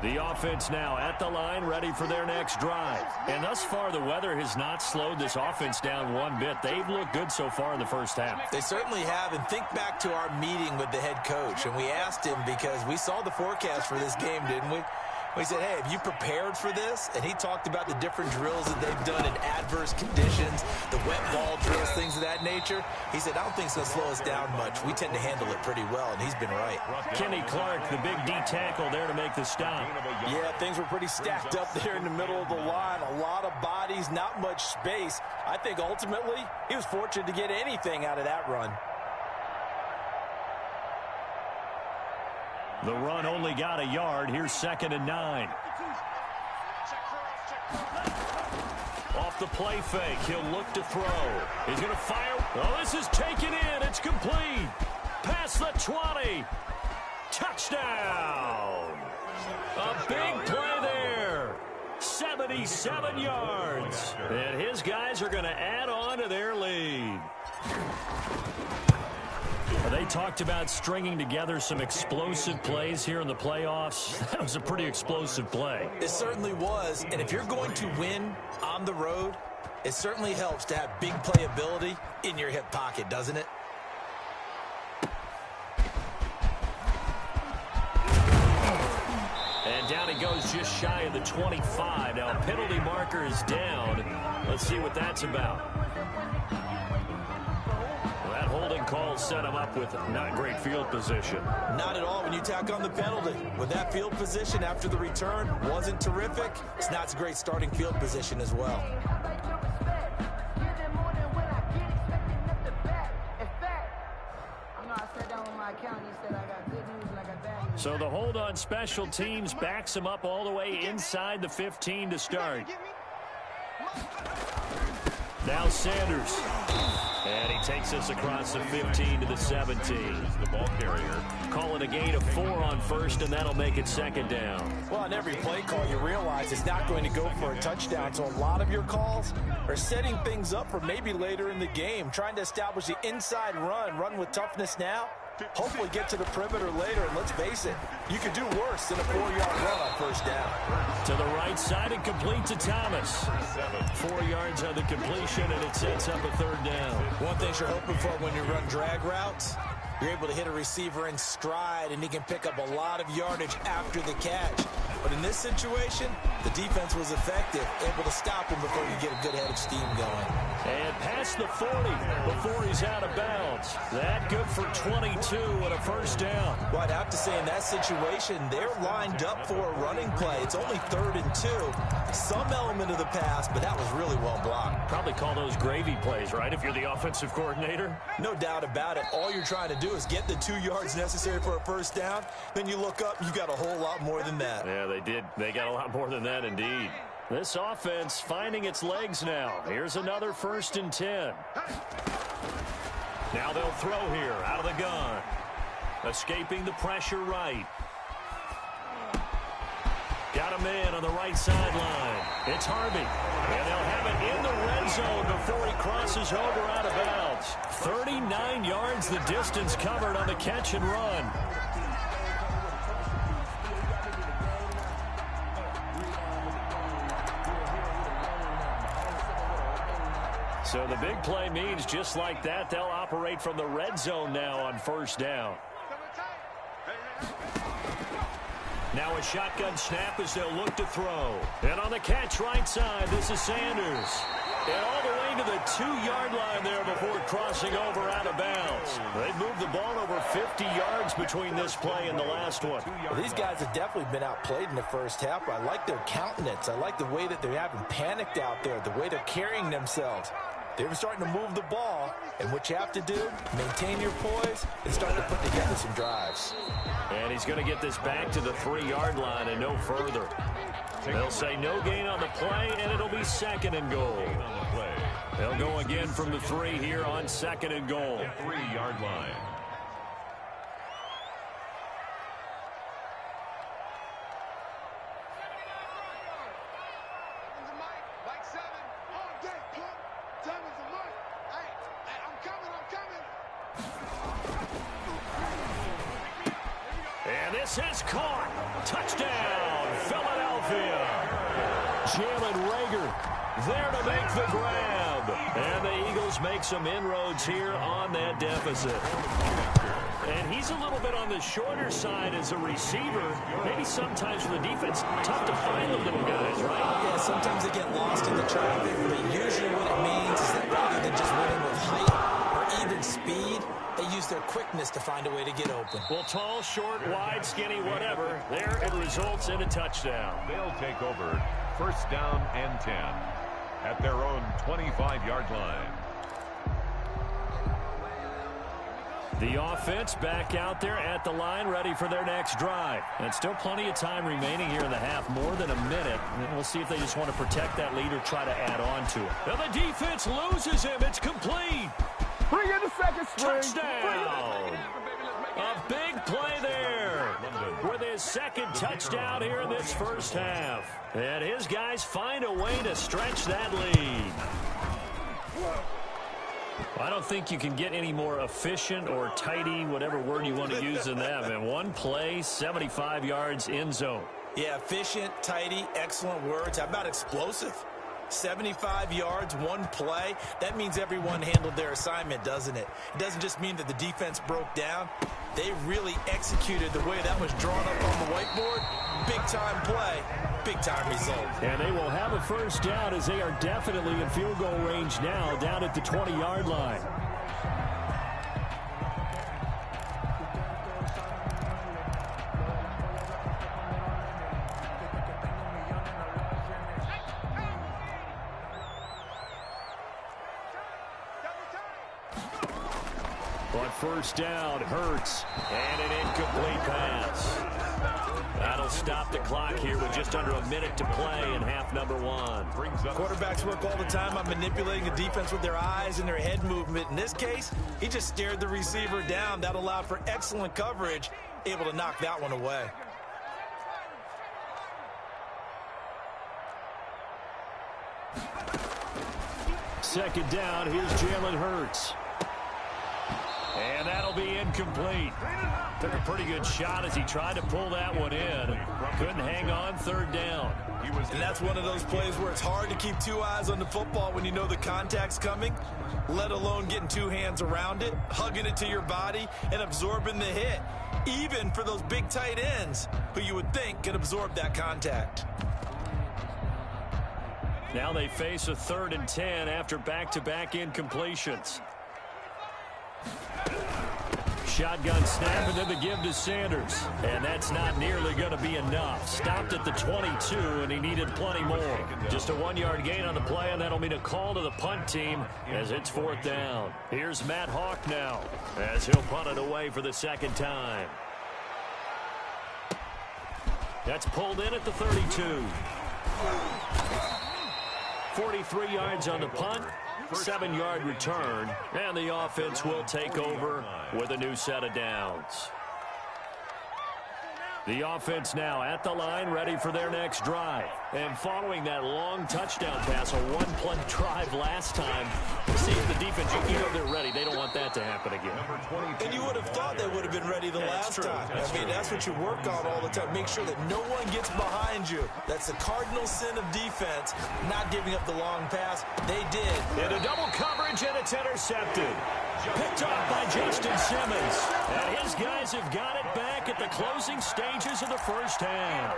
The offense now at the line, ready for their next drive. And thus far, the weather has not slowed this offense down one bit. They've looked good so far in the first half. They certainly have. And think back to our meeting with the head coach. And we asked him, because we saw the forecast for this game, didn't we? We said, hey, have you prepared for this? And he talked about the different drills that they've done in adverse conditions, the wet ball drills, things of that nature. He said, I don't think it's going to slow us down much. We tend to handle it pretty well, and he's been right. Kenny Clark, the big D tackle there to make the stop. Yeah, things were pretty stacked up there in the middle of the line. A lot of bodies, not much space. I think ultimately he was fortunate to get anything out of that run. The run only got a yard. Here's 2nd and 9. Off the play fake. He'll look to throw. He's going to fire. Oh, this is taken in. It's complete. Past the 20. Touchdown. A big play there. 77 yards. And his guys are going to add on to their lead. They talked about stringing together some explosive plays here in the playoffs. That was a pretty explosive play. It certainly was. And if you're going to win on the road, it certainly helps to have big playability in your hip pocket, doesn't it? And down he goes just shy of the 25. Now, penalty marker is down. Let's see what that's about. Holding call set him up with not great field position. Not at all when you tack on the penalty. With that field position after the return wasn't terrific, it's not a great starting field position as well. So the hold on special teams backs him up all the way inside the 15 to start. Now Sanders. And he takes us across the 15 to the 17. The ball carrier. Calling a gain of 4 on first, and that'll make it 2nd down. Well, on every play call, you realize it's not going to go for a touchdown. So a lot of your calls are setting things up for maybe later in the game, trying to establish the inside run with toughness now. Hopefully get to the perimeter later, and let's face it, you could do worse than a 4-yard run on first down. To the right side and complete to Thomas. 4 yards on the completion, and it sets up a 3rd down. One thing you're hoping for when you run drag routes, you're able to hit a receiver in stride, and he can pick up a lot of yardage after the catch. But in this situation, the defense was effective, able to stop him before you get a good head of steam going. And past the 40 before he's out of bounds. That good for 22 and a 1st down. Well, I'd have to say in that situation, they're lined up for a running play. It's only 3rd and 2. Some element of the pass, but that was really well blocked. Probably call those gravy plays, right, if you're the offensive coordinator? No doubt about it. All you're trying to do is get the 2 yards necessary for a 1st down. Then you look up, you got a whole lot more than that. Yeah, they did. They got a lot more than that, indeed. This offense finding its legs now. Here's another 1st and 10. Now they'll throw here out of the gun. Escaping the pressure right. Got him in on the right sideline. It's Harvey. And they'll have it in the red zone before he crosses over out of bounds. 39 yards the distance covered on the catch and run. So the big play means just like that, they'll operate from the red zone now on 1st down. Now a shotgun snap as they'll look to throw. And on the catch right side, this is Sanders. And all the way to the 2-yard line there before crossing over out of bounds. They've moved the ball over 50 yards between this play and the last one. Well, these guys have definitely been outplayed in the first half. I like their countenance. I like the way that they haven't panicked out there, the way they're carrying themselves. They're starting to move the ball, and what you have to do, maintain your poise and start to put together some drives. And he's going to get this back to the 3-yard line and no further. They'll say no gain on the play, and it'll be 2nd and goal. They'll go again from the 3 here on 2nd and goal. 3-yard line. And this is caught. Touchdown, Philadelphia. Jalen Reagor there to make the grab. And the Eagles make some inroads here on that deficit. And he's a little bit on the shorter side as a receiver. Maybe sometimes for the defense, tough to find the little guys, right? Yeah, sometimes they get lost in the traffic, but usually what it means is that rather than just winning with height or even speed, they use their quickness to find a way to get open. Well, tall, short, wide, skinny, whatever. There it results in a touchdown. They'll take over 1st down and 10 at their own 25-yard line. The offense back out there at the line, ready for their next drive. And still plenty of time remaining here in the half, more than a minute. And we'll see if they just want to protect that lead or try to add on to it. And the defense loses him. It's complete. Bring in the second string. Touchdown. A big play there with his second touchdown here in this first half. And his guys find a way to stretch that lead. I don't think you can get any more efficient or tidy, whatever word you want to use than that. And one play, 75 yards in zone. Yeah, efficient, tidy, excellent words. How about explosive? 75 yards, one play. That means everyone handled their assignment, doesn't it? It doesn't just mean that the defense broke down. They really executed the way that was drawn up on the whiteboard. Big-time play, big-time result. And they will have a first down as they are definitely in field goal range now, down at the 20-yard line. On first down, Hurts, and an incomplete pass. That'll stop the clock here with just under a minute to play in half number one. Quarterbacks work all the time on manipulating the defense with their eyes and their head movement. In this case, he just stared the receiver down. That allowed for excellent coverage, able to knock that one away. Second down, here's Jalen Hurts. And that'll be incomplete. Took a pretty good shot as he tried to pull that one in. Couldn't hang on, third down. And that's one of those plays where it's hard to keep two eyes on the football when you know the contact's coming, let alone getting two hands around it, hugging it to your body, and absorbing the hit, even for those big tight ends who you would think can absorb that contact. Now they face a 3rd and 10 after back-to-back incompletions. Shotgun snap and then the give to Sanders. And that's not nearly going to be enough. Stopped at the 22, and he needed plenty more. Just a 1-yard gain on the play, and that'll mean a call to the punt team as it's 4th down. Here's Matt Hawk now as he'll punt it away for the second time. That's pulled in at the 32. 43 yards on the punt. 7-yard return, and the offense will take over with a new set of downs. The offense now at the line, ready for their next drive. And following that long touchdown pass, a one-play drive last time, see if the defense, you know they're ready. They don't want that to happen again. And you would have thought they would have been ready the last time. That's what you work on all the time. Make sure that no one gets behind you. That's the cardinal sin of defense, not giving up the long pass. They did. Into double coverage, and it's intercepted. Picked off by Justin Simmons. And his guys have got it back at the closing stages of the first half.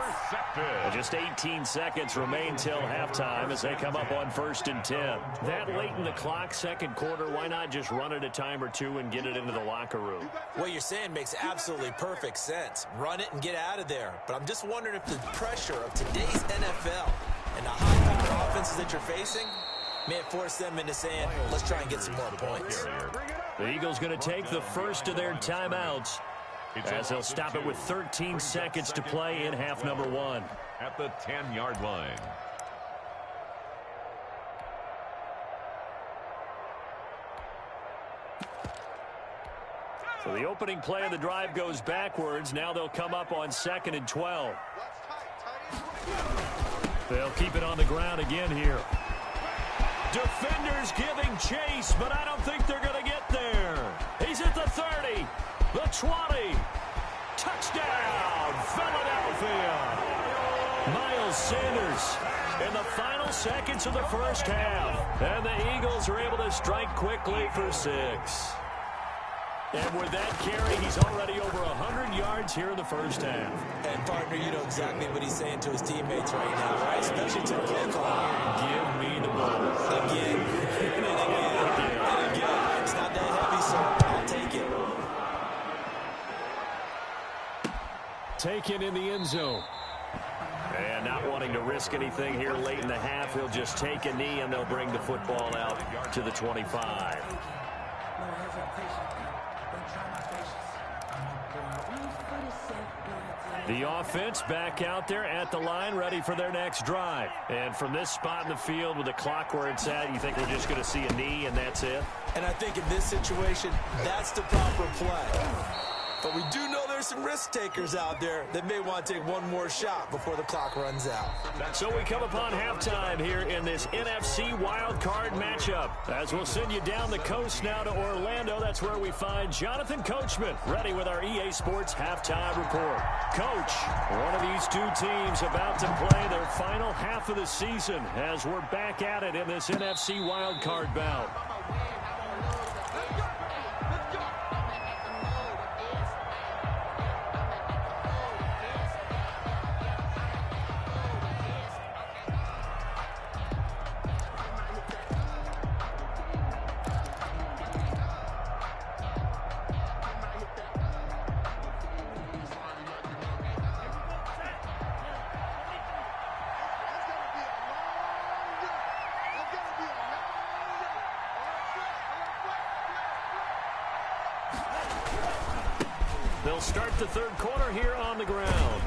And just 18 seconds remain till halftime as they come up on 1st and 10. That late in the clock, second quarter, why not just run it a time or two and get it into the locker room? What you're saying makes absolutely perfect sense. Run it and get out of there. But I'm just wondering if the pressure of today's NFL and the high-powered offenses that you're facing may have forced them into saying, let's try and get some more points. The Eagles going to take the first of their timeouts as they'll stop it with 13 seconds to play in half number one. At the 10-yard line. So the opening play of the drive goes backwards. Now they'll come up on 2nd and 12. They'll keep it on the ground again here. Defenders giving chase, but I don't think they're going to get there. He's at the 30, the 20. Touchdown, Philadelphia. Sanders in the final seconds of the first half. And the Eagles are able to strike quickly for 6. And with that carry, he's already over 100 yards here in the first half. And, partner, you know exactly what he's saying to his teammates right now, right? Especially to the play call. Give me the ball. Again, and again, and again. It's not that heavy, so I'll take it. Taken in the end zone. And not wanting to risk anything here late in the half, he'll just take a knee, and they'll bring the football out to the 25. The offense back out there at the line, ready for their next drive. And from this spot in the field with the clock where it's at, you think we're just going to see a knee and that's it? And I think in this situation, that's the proper play. But we do know there's some risk takers out there that may want to take one more shot before the clock runs out. So we come upon halftime here in this NFC Wildcard matchup. As we'll send you down the coast now to Orlando, that's where we find Jonathan Coachman, ready with our EA Sports halftime report. Coach, one of these two teams about to play their final half of the season as we're back at it in this NFC Wildcard bout. They'll start the third quarter here on the ground.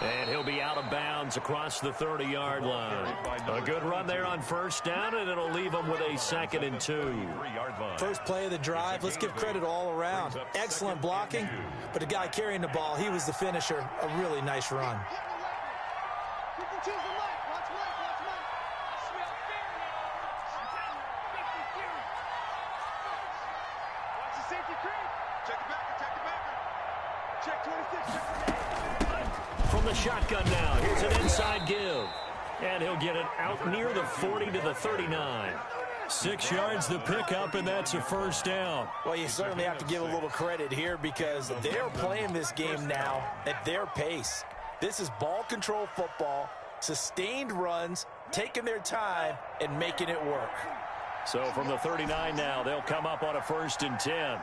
And he'll be out of bounds across the 30-yard line. A good run there on first down, and it'll leave them with a 2nd and 2. First play of the drive, let's give credit all around. Excellent blocking, but the guy carrying the ball, he was the finisher. A really nice run. From the shotgun now, here's an inside give. And he'll get it out near the 40 to the 39. 6 yards the pickup, and that's a first down. Well, you certainly have to give a little credit here because they're playing this game now at their pace. This is ball control football, sustained runs, taking their time, and making it work. So from the 39 now, they'll come up on a 1st and 10.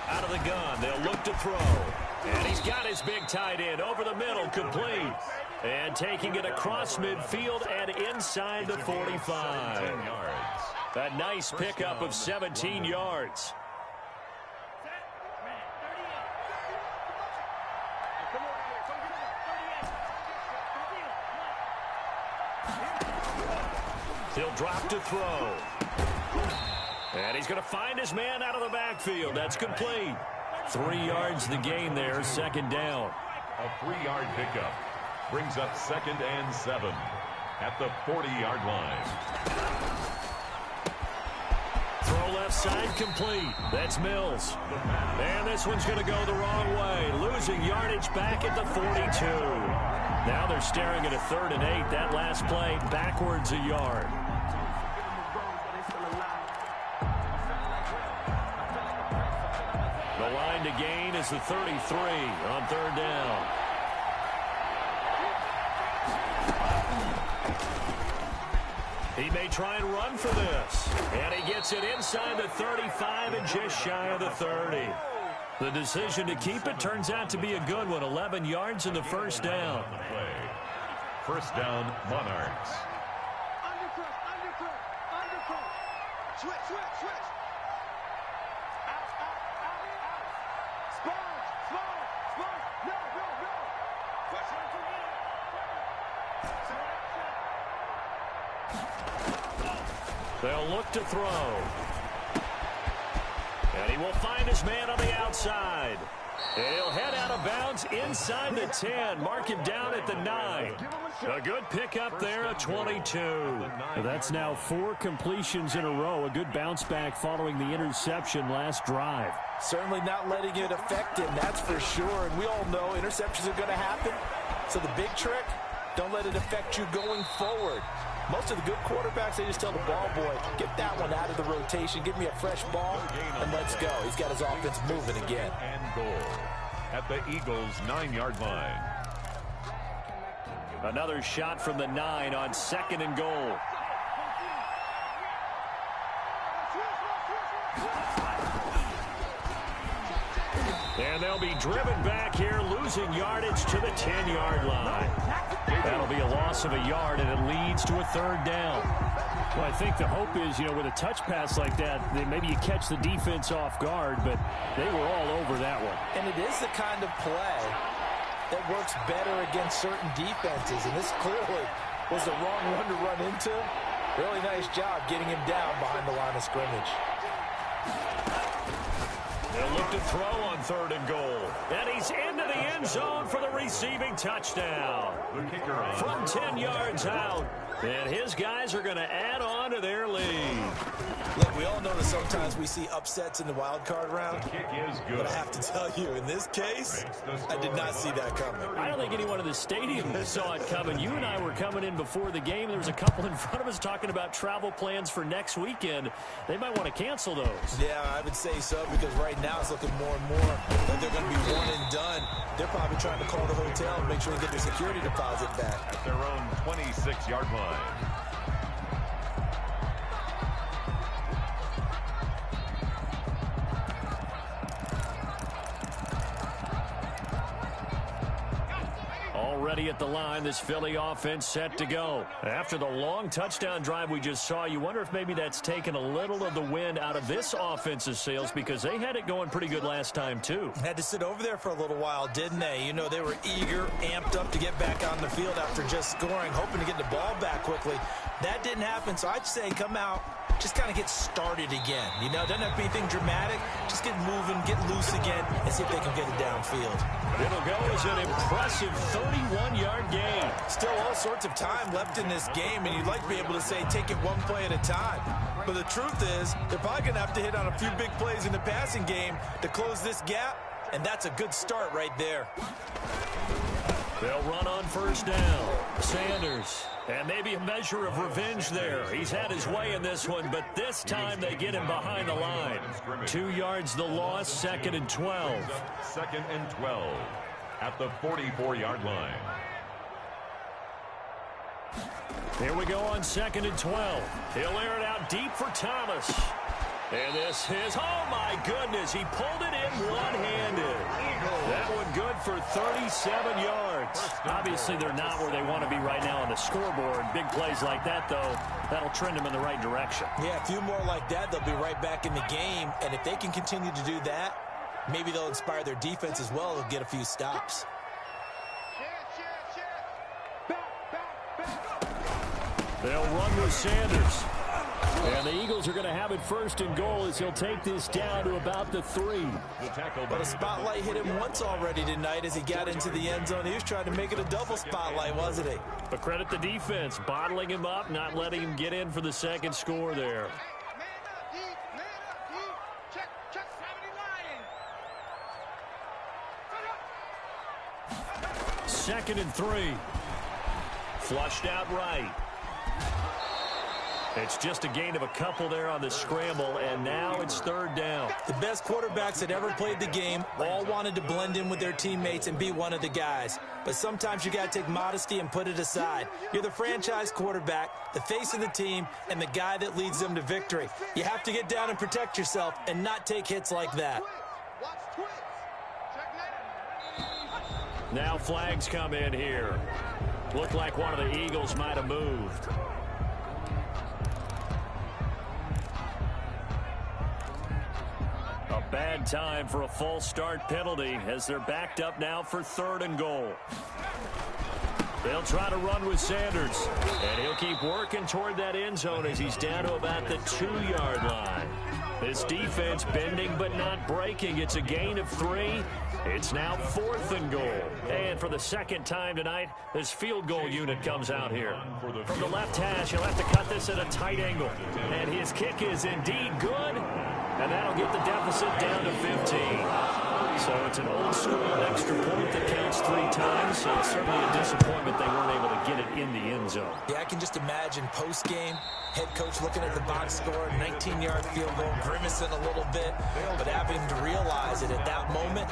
Out of the gun, they'll look to throw. And he's got his big tight end over the middle, complete. And taking it across midfield and inside the 45. A nice pickup of 17 yards. He'll drop to throw. And he's going to find his man out of the backfield. That's complete. 3 yards the gain there, 2nd down. A 3-yard pickup brings up 2nd and 7 at the 40-yard line. Throw left side complete. That's Mills. And this one's going to go the wrong way. Losing yardage back at the 42. Now they're staring at a 3rd and 8. That last play backwards a yard. The line to gain is the 33 on 3rd down. He may try and run for this. And he gets it inside the 35 and just shy of the 30. The decision to keep it turns out to be a good one. 11 yards in the first down. First down, Monarchs. Switch. They'll look to throw. And he will find his man on the outside. And he'll head out of bounds inside the 10. Mark him down at the 9. A good pickup there, a 22. That's now 4 completions in a row. A good bounce back following the interception last drive. Certainly not letting it affect him, that's for sure. And we all know interceptions are going to happen. So the big trick, don't let it affect you going forward. Most of the good quarterbacks, they just tell the ball boy, get that one out of the rotation, give me a fresh ball, and let's go. He's got his offense moving again. And goal at the Eagles' 9-yard line. Another shot from the 9 on 2nd and goal. And they'll be driven back here, losing yardage to the 10-yard line. That'll be a loss of a yard, and it leads to a 3rd down. Well, I think the hope is, with a touch pass like that, maybe you catch the defense off guard, but they were all over that one. And it is the kind of play that works better against certain defenses, and this clearly was the wrong one to run into. Really nice job getting him down behind the line of scrimmage. They'll look to throw on 3rd and goal. And he's into the end zone for the receiving touchdown. The kicker From 10 yards out. And his guys are going to add on to their lead. Look, we all know that sometimes we see upsets in the wild card round. The kick is good. But I have to tell you, in this case, I did not see that coming. I don't think anyone in the stadium saw it coming. You and I were coming in before the game. There was a couple in front of us talking about travel plans for next weekend. They might want to cancel those. Yeah, I would say so, because right now it's looking more and more like they're going to be one and done. They're probably trying to call the hotel and make sure they get their security deposit back. At their own 26-yard line. Already at the line, this Philly offense set to go. After the long touchdown drive we just saw, you wonder if maybe that's taken a little of the wind out of this offense's sails, because they had it going pretty good last time, too. Had to sit over there for a little while, didn't they? They were eager, amped up to get back on the field after just scoring, hoping to get the ball back quickly. That didn't happen, so I'd say come out, just kind of get started again. Doesn't have to be anything dramatic. Just get moving, get loose again, and see if they can get it downfield. It'll go as an impressive 31-yard gain. Still all sorts of time left in this game, and you'd like to be able to say take it one play at a time. But the truth is, they're probably going to have to hit on a few big plays in the passing game to close this gap, and that's a good start right there. They'll run on 1st down. Sanders. And maybe a measure of revenge there. He's had his way in this one, but this time they get him behind the line. 2 yards the loss, 2nd and 12. 2nd and 12 at the 44-yard line. Here we go on 2nd and 12. He'll air it out deep for Thomas. And this is, oh my goodness, he pulled it in one-handed. That one good for 37 yards. Obviously, they're not where they want to be right now on the scoreboard. Big plays like that, though, that'll trend them in the right direction. Yeah, a few more like that, they'll be right back in the game. And if they can continue to do that, maybe they'll inspire their defense as well and get a few stops. They'll run with Sanders. And the Eagles are going to have it 1st and goal as he'll take this down to about the 3. But a spotlight hit him once already tonight as he got into the end zone. He was trying to make it a double spotlight, wasn't he? But credit the defense, bottling him up, not letting him get in for the 2nd score there. Second and 3. Flushed out right. It's just a gain of a couple there on the scramble, and now it's 3rd down. The best quarterbacks that ever played the game all wanted to blend in with their teammates and be one of the guys. But sometimes you got to take modesty and put it aside. You're the franchise quarterback, the face of the team, and the guy that leads them to victory. You have to get down and protect yourself and not take hits like that. Now flags come in here. Looked like one of the Eagles might have moved. A bad time for a false start penalty as they're backed up now for 3rd and goal. They'll try to run with Sanders, and he'll keep working toward that end zone as he's down to about the 2-yard line. This defense bending but not breaking. It's a gain of 3. It's now 4th and goal. And for the second time tonight, this field goal unit comes out here. From the left hash, he'll have to cut this at a tight angle. And his kick is indeed good. And that'll get the deficit down to 15. So it's an old school extra point that counts 3 times. So it's certainly a disappointment they weren't able to get it in the end zone. Yeah, I can just imagine post-game, head coach looking at the box score, 19-yard field goal, grimacing a little bit, but having to realize that at that moment,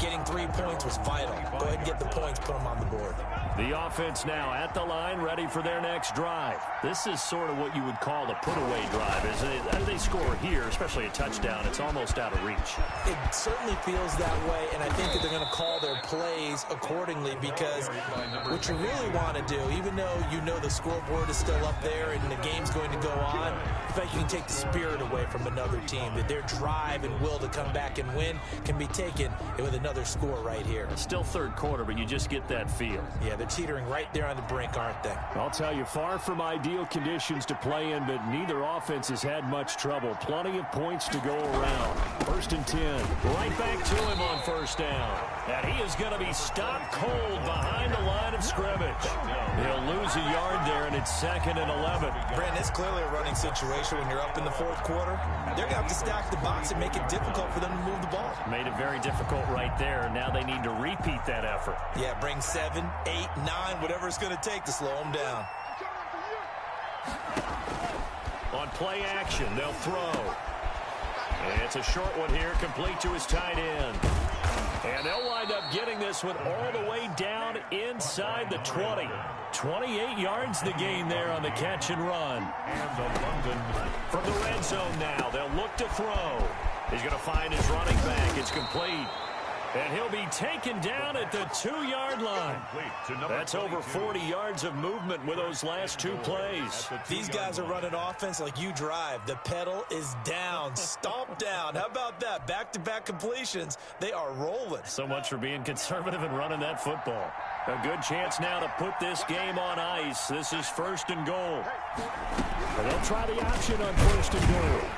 getting 3 points was vital. Go ahead and get the points, put them on the board. The offense now at the line, ready for their next drive. This is sort of what you would call a put-away drive, isn't it? As they score here, especially a touchdown, it's almost out of reach. It certainly feels that way, and I think that they're going to call their plays accordingly, because what you really want to do, even though you know the scoreboard is still up there and the game's going to go on, I think you can take the spirit away from another team, that their drive and will to come back and win can be taken with another score right here. It's still third quarter, but you just get that feel. Yeah, they're teetering right there on the brink, aren't they? I'll tell you, far from ideal conditions to play in, but neither offense has had much trouble. Plenty of points to go around. 1st and 10. Right back to him on 1st down. And he is going to be stopped cold behind the line of scrimmage. He'll lose a yard there, and it's 2nd and 11. Brandon, it's clearly a running situation when you're up in the 4th quarter. They're going to have to stack the box and make it difficult for them to move the ball. Made it very difficult right there. Now they need to repeat that effort. Yeah, bring 7, 8, 9, whatever it's going to take to slow them down. On play action, they'll throw. And it's a short one here, complete to his tight end. And they'll wind up getting this one all the way down inside the 20. 28 yards the gain there on the catch and run. And the London. From the red zone now, they'll look to throw. He's going to find his running back. It's complete. And he'll be taken down at the 2-yard line. That's over 40 yards of movement with those last 2 plays. These guys are running offense like you drive. The pedal is down, stomp down. How about that? Back-to-back completions. They are rolling. So much for being conservative and running that football. A good chance now to put this game on ice. This is 1st and goal. And they'll try the option on 1st and goal.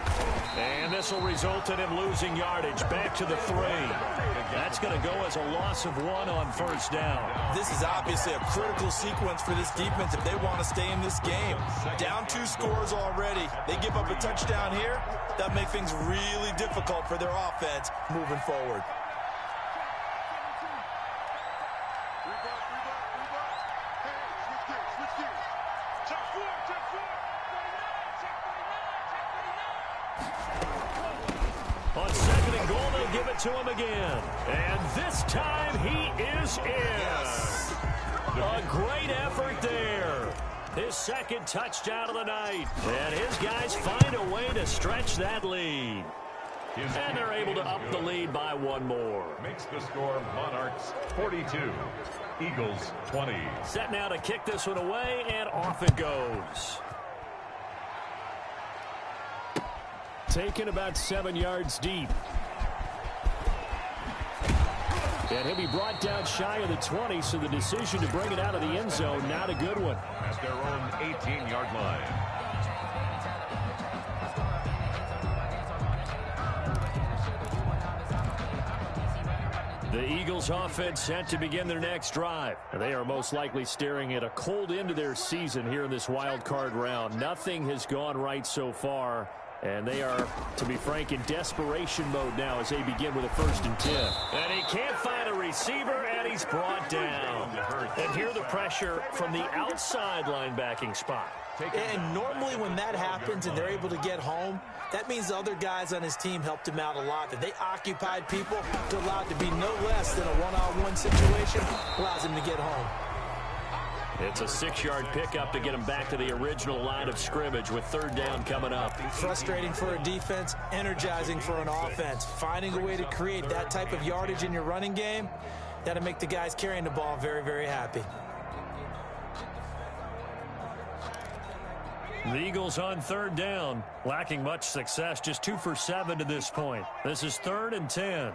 And this will result in him losing yardage back to the 3. That's going to go as a loss of 1 on 1st down. This is obviously a critical sequence for this defense if they want to stay in this game. Down 2 scores already. They give up a touchdown here. That'll make things really difficult for their offense moving forward. On 2nd and goal, they'll give it to him again. And this time he is in. Yes. A great effort there. His 2nd touchdown of the night. And his guys find a way to stretch that lead. And they're able to up the lead by 1 more. Makes the score Monarchs 42, Eagles 20. Set now to kick this one away, and off it goes. Taken about 7 yards deep. And he'll be brought down shy of the 20, so the decision to bring it out of the end zone, not a good one. At their own 18-yard line. The Eagles offense set to begin their next drive. And they are most likely staring at a cold end to their season here in this wild card round. Nothing has gone right so far. And they are, to be frank, in desperation mode now as they begin with a 1st and 10. And he can't find a receiver, and he's brought down. And here the pressure from the outside linebacking spot. And normally when that happens and they're able to get home, that means the other guys on his team helped him out a lot. That they occupied people, they're allowed to be no less than a one-on-one situation, allows him to get home. It's a 6-yard pickup to get him back to the original line of scrimmage with 3rd down coming up. Frustrating for a defense, energizing for an offense. Finding a way to create that type of yardage in your running game, that'll make the guys carrying the ball very, very happy. The Eagles on 3rd down, lacking much success, just 2 for 7 to this point. This is 3rd and 10.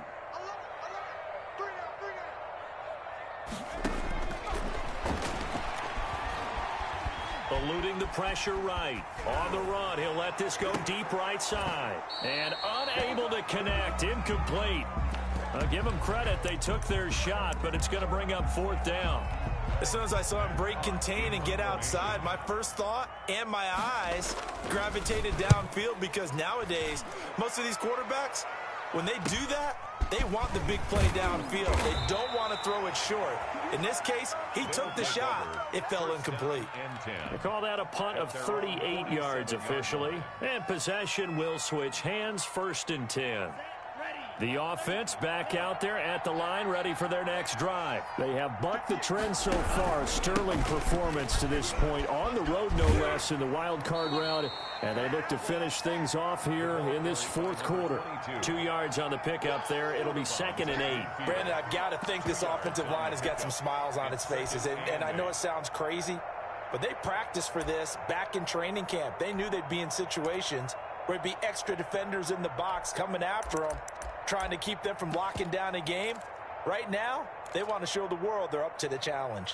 The eluding the pressure right. On the run, he'll let this go deep right side. And unable to connect, incomplete. I'll give them credit, they took their shot, but it's going to bring up 4th down. As soon as I saw him break contain and get outside, my first thought and my eyes gravitated downfield, because nowadays, most of these quarterbacks, when they do that, they want the big play downfield. They don't want to throw it short. In this case, he took the shot. It fell incomplete. They call that a punt of 38 yards officially. And possession will switch hands, 1st and 10. The offense back out there at the line, ready for their next drive. They have bucked the trend so far. Sterling performance to this point, on the road no less in the wild card round. And they look to finish things off here in this 4th quarter. 2 yards on the pickup there. It'll be 2nd and 8. Brandon, I've got to think this offensive line has got some smiles on its faces. And I know it sounds crazy, but they practiced for this back in training camp. They knew they'd be in situations where it'd be extra defenders in the box coming after them, trying to keep them from locking down a game. Right now, they want to show the world they're up to the challenge.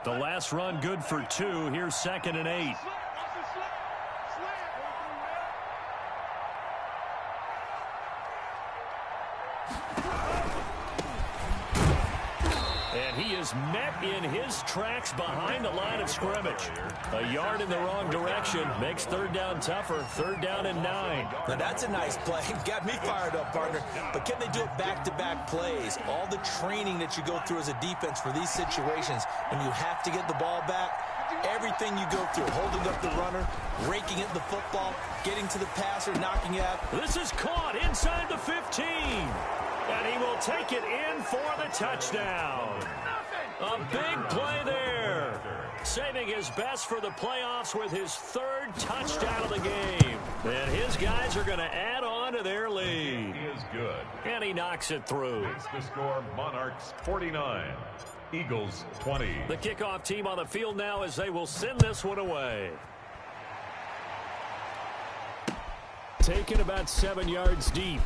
The last run good for 2. Here's 2nd and 8. And he is met in his tracks behind the line of scrimmage. A yard in the wrong direction makes 3rd down tougher. 3rd down and 9. Now that's a nice play. Got me fired up, partner. But can they do it back-to-back plays? All the training that you go through as a defense for these situations, when you have to get the ball back, everything you go through, holding up the runner, raking at the football, getting to the passer, knocking it out. This is caught inside the 15. And he will take it in for the touchdown. A big play there. Saving his best for the playoffs with his 3rd touchdown of the game. And his guys are going to add on to their lead. He is good. And he knocks it through. Makes the score Monarchs 49, Eagles 20. The kickoff team on the field now as they will send this one away. Taken about 7 yards deep.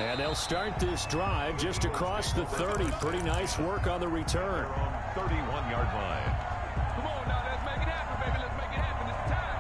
And they'll start this drive just across the 30. Pretty nice work on the return. 31-yard line. Come on now, let's make it happen, baby. Let's make it happen. It's time.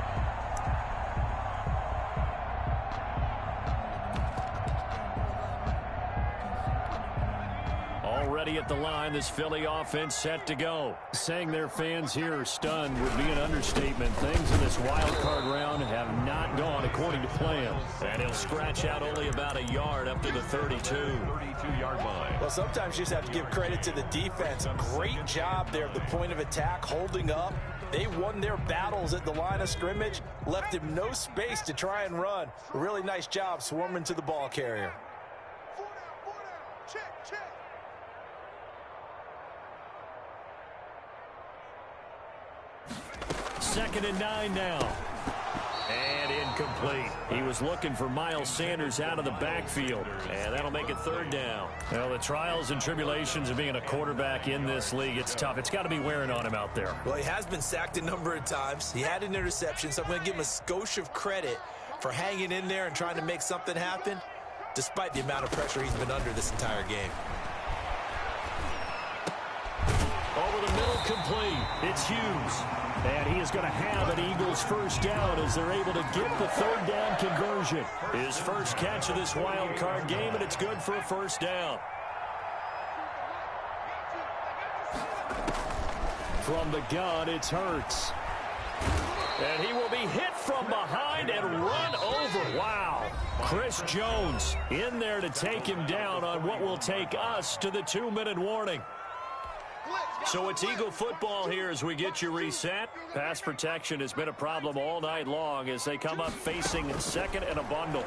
Already at the line, this Philly offense set to go. Saying their fans here are stunned would be an understatement. Things in this wild card round have not gone according to plan. And he'll scratch out only about a yard up to the 32. 32-yard line. Well, sometimes you just have to give credit to the defense. Great job there at the point of attack, holding up. They won their battles at the line of scrimmage, left him no space to try and run. A really nice job swarming to the ball carrier. 4 down. Check, check. Second and 9 now. And incomplete. He was looking for Miles Sanders out of the backfield. And that'll make it 3rd down. Well, the trials and tribulations of being a quarterback in this league, it's tough. It's got to be wearing on him out there. Well, he has been sacked a number of times. He had an interception, so I'm going to give him a skosh of credit for hanging in there and trying to make something happen, despite the amount of pressure he's been under this entire game. Over the middle, complete. It's Hughes. And he is going to have an Eagles 1st down as they're able to get the 3rd down conversion. His first catch of this wild card game, and it's good for a 1st down. From the gun, it's Hurts. And he will be hit from behind and run over. Wow. Chris Jones in there to take him down on what will take us to the 2-minute warning. So it's Eagle football here as we get you reset. Pass protection has been a problem all night long as they come up facing 2nd and a bundle.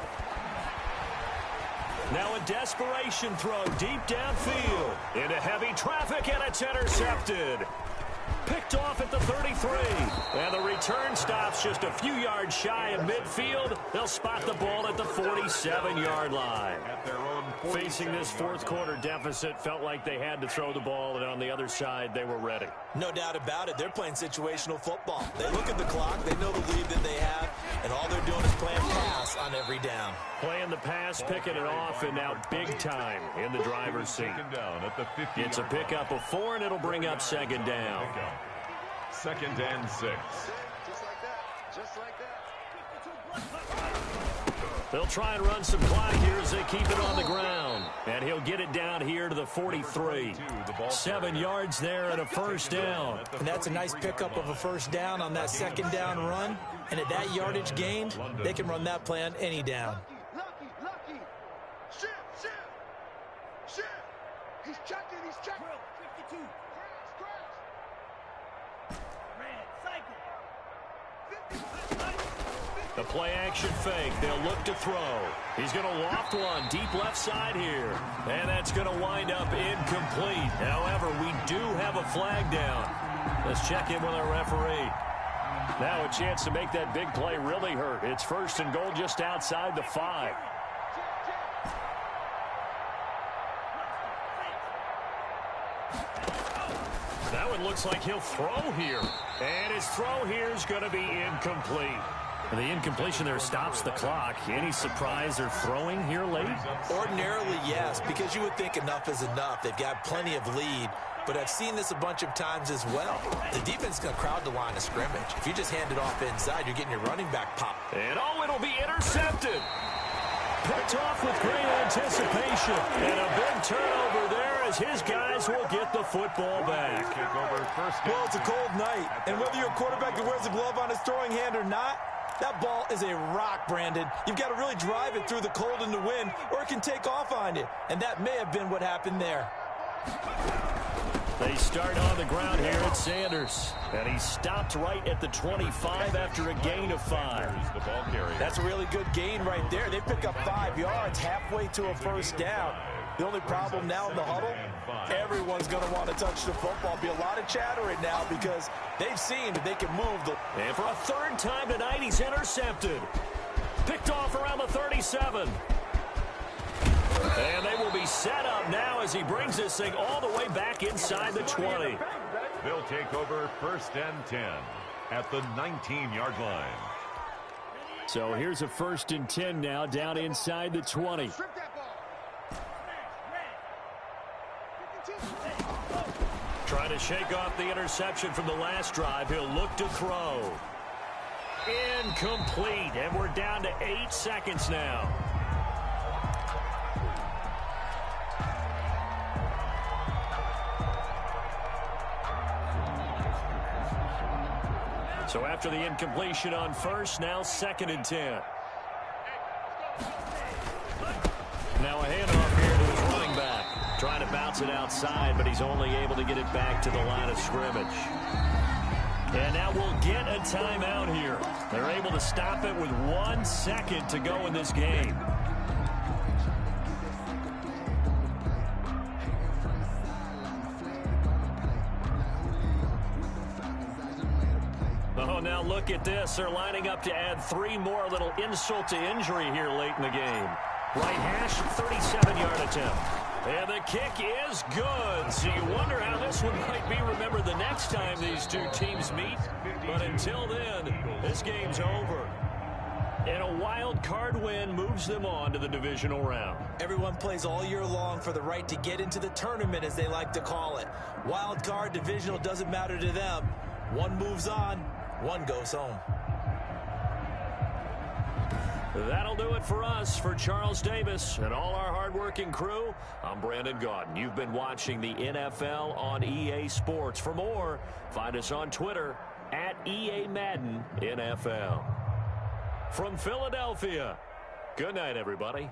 Now a desperation throw deep downfield into heavy traffic, and it's intercepted. Picked off at the 33. And the return stops just a few yards shy of midfield. They'll spot the ball at the 47-yard line. Facing this 4th quarter deficit, felt like they had to throw the ball, and on the other side, they were ready. No doubt about it. They're playing situational football. They look at the clock. They know the lead that they have, and all they're doing is playing pass on every down. Playing the pass, picking it off, and now big time in the driver's seat. Down at the 50. It's a pickup of 4, and it'll bring up second down. Second and 6. Just like that. Just like that. They'll try and run some clock here as they keep it on the ground. And he'll get it down here to the 43. 7 yards there and a first down. And that's a nice pickup of a first down on that second down run. And at that yardage gained, they can run that play on any down. Lucky. Shift. He's checking. 52. The play action fake. They'll look to throw. He's going to loft one deep left side here. And that's going to wind up incomplete. However, we do have a flag down. Let's check in with our referee. Now a chance to make that big play really hurt. It's first and goal just outside the 5. That one looks like he'll throw here. And his throw here is going to be incomplete. And the incompletion there stops the clock. Any surprise they're throwing here late? Ordinarily, yes, because you would think enough is enough. They've got plenty of lead. But I've seen this a bunch of times as well. The defense is going to crowd the line of scrimmage. If you just hand it off inside, you're getting your running back pop. And it'll be intercepted. Picked off with great anticipation. And a big turnover there as his guys will get the football back. Well, it's a cold night. And whether you're a quarterback that wears a glove on his throwing hand or not, that ball is a rock, Brandon. You've got to really drive it through the cold and the wind, or it can take off on you. And that may have been what happened there. They start on the ground here at Sanders. And he stopped right at the 25 after a gain of 5. The ball carrier. That's a really good gain right there. They pick up 5 yards halfway to a first down. The only problem now in the huddle, everyone's going to want to touch the football. Be a lot of chattering now because they've seen that they can move the... And for a third time tonight, he's intercepted. Picked off around the 37. And they will be set up now as he brings this thing all the way back inside the 20. They'll take over first and 10 at the 19-yard line. So here's a first and 10 now down inside the 20. Trying to shake off the interception from the last drive. He'll look to throw. Incomplete. And we're down to 8 seconds now. So after the incompletion on first, now second and 10. Now a handoff here to his running back. Trying to bounce it outside, but he's only able to get it back to the line of scrimmage. And now we'll get a timeout here. They're able to stop it with 1 second to go in this game. Oh, now look at this. They're lining up to add 3 more. A little insult to injury here late in the game. Right hash, 37-yard attempt. And the kick is good. So you wonder how this one might be remembered the next time these two teams meet. But until then, this game's over. And a wild card win moves them on to the divisional round. Everyone plays all year long for the right to get into the tournament, as they like to call it. Wild card, divisional, doesn't matter to them. One moves on, one goes home. That'll do it for us. For Charles Davis and all our hardworking crew, I'm Brandon Gaudin. You've been watching the NFL on EA Sports. For more, find us on Twitter at EA Madden NFL. From Philadelphia, good night, everybody.